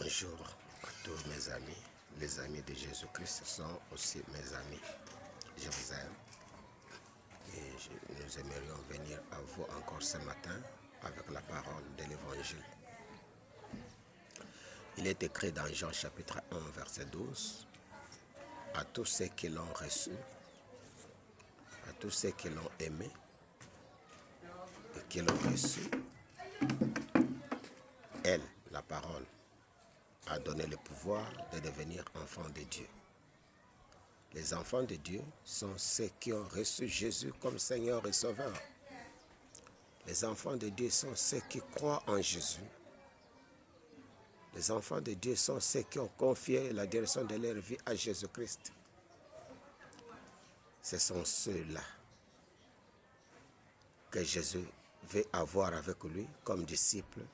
Bonjour à tous mes amis. Les amis de Jésus-Christ sont aussi mes amis. Je vous aime. Et nous aimerions venir à vous encore ce matin avec la parole de l'Évangile. Il est écrit dans Jean chapitre 1, verset 12, « À tous ceux qui l'ont reçu, à tous ceux qui l'ont aimé et qui l'ont reçu, elle, la parole, a donné le pouvoir de devenir enfants de Dieu. » Les enfants de Dieu sont ceux qui ont reçu Jésus comme Seigneur et Sauveur. Les enfants de Dieu sont ceux qui croient en Jésus. Les enfants de Dieu sont ceux qui ont confié la direction de leur vie à Jésus-Christ. Ce sont ceux-là que Jésus veut avoir avec lui comme disciples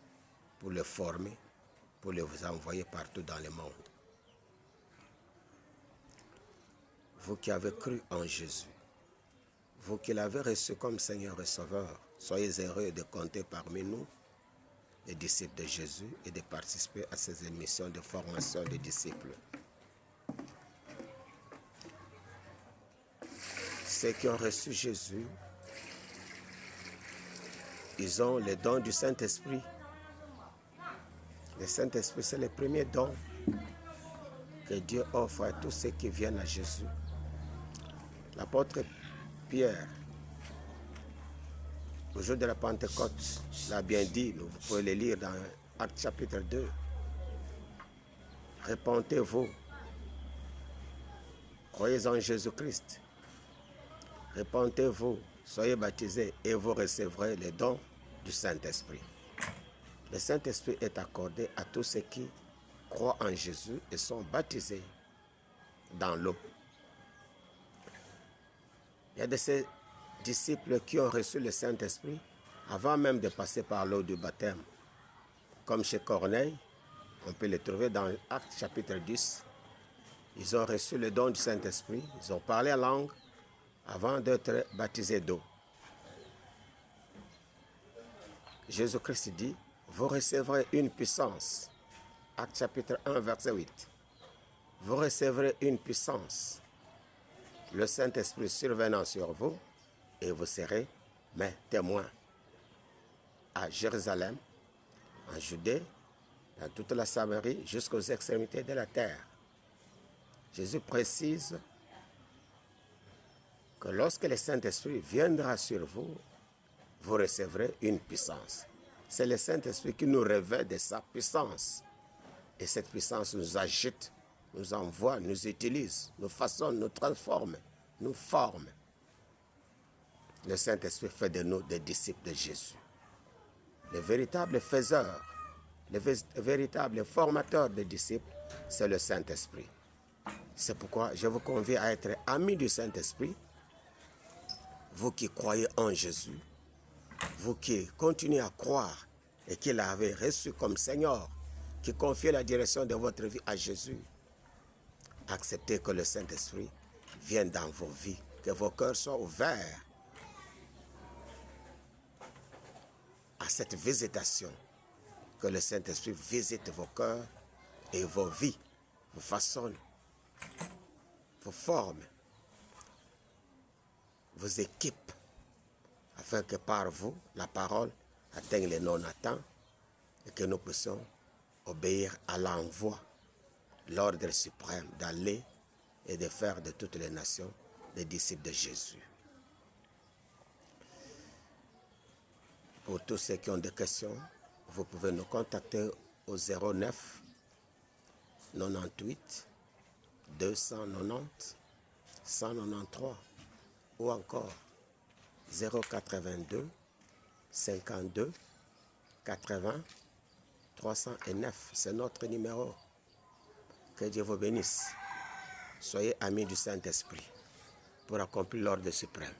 pour les former, pour les envoyer partout dans le monde. Vous qui avez cru en Jésus, vous qui l'avez reçu comme Seigneur et Sauveur, soyez heureux de compter parmi nous les disciples de Jésus et de participer à ces émissions de formation des disciples. Ceux qui ont reçu Jésus, ils ont le don du Saint-Esprit. Le Saint-Esprit, c'est le premier don que Dieu offre à tous ceux qui viennent à Jésus. L'apôtre Pierre, au jour de la Pentecôte, l'a bien dit, vous pouvez le lire dans Actes chapitre 2. Repentez-vous, croyez en Jésus-Christ. Repentez-vous, soyez baptisés et vous recevrez les dons du Saint-Esprit. Le Saint-Esprit est accordé à tous ceux qui croient en Jésus et sont baptisés dans l'eau. Il y a de ces disciples qui ont reçu le Saint-Esprit avant même de passer par l'eau du baptême. Comme chez Corneille, on peut le trouver dans Actes chapitre 10. Ils ont reçu le don du Saint-Esprit, ils ont parlé en langue avant d'être baptisés d'eau. Jésus-Christ dit, vous recevrez une puissance. Actes chapitre 1, verset 8. Vous recevrez une puissance. Le Saint-Esprit survenant sur vous, et vous serez mes témoins à Jérusalem, en Judée, dans toute la Samarie, jusqu'aux extrémités de la terre. Jésus précise que lorsque le Saint-Esprit viendra sur vous, vous recevrez une puissance. C'est le Saint-Esprit qui nous révèle de sa puissance. Et cette puissance nous agite, nous envoie, nous utilise, nous façonne, nous transforme, nous forme. Le Saint-Esprit fait de nous des disciples de Jésus. Le véritable faiseur, le véritable formateur des disciples, c'est le Saint-Esprit. C'est pourquoi je vous convie à être amis du Saint-Esprit, vous qui croyez en Jésus, vous qui continuez à croire et qui l'avez reçu comme Seigneur, qui confiez la direction de votre vie à Jésus, acceptez que le Saint-Esprit vienne dans vos vies, que vos cœurs soient ouverts à cette visitation, que le Saint-Esprit visite vos cœurs et vos vies, vous façonne, vous forme, vous équipe, afin que par vous, la parole atteigne les non-atteints et que nous puissions obéir à l'envoi, l'ordre suprême d'aller et de faire de toutes les nations des disciples de Jésus. Pour tous ceux qui ont des questions, vous pouvez nous contacter au 09 98 290 193 ou encore 082 52 80 309. C'est notre numéro. Que Dieu vous bénisse. Soyez amis du Saint-Esprit pour accomplir l'ordre suprême.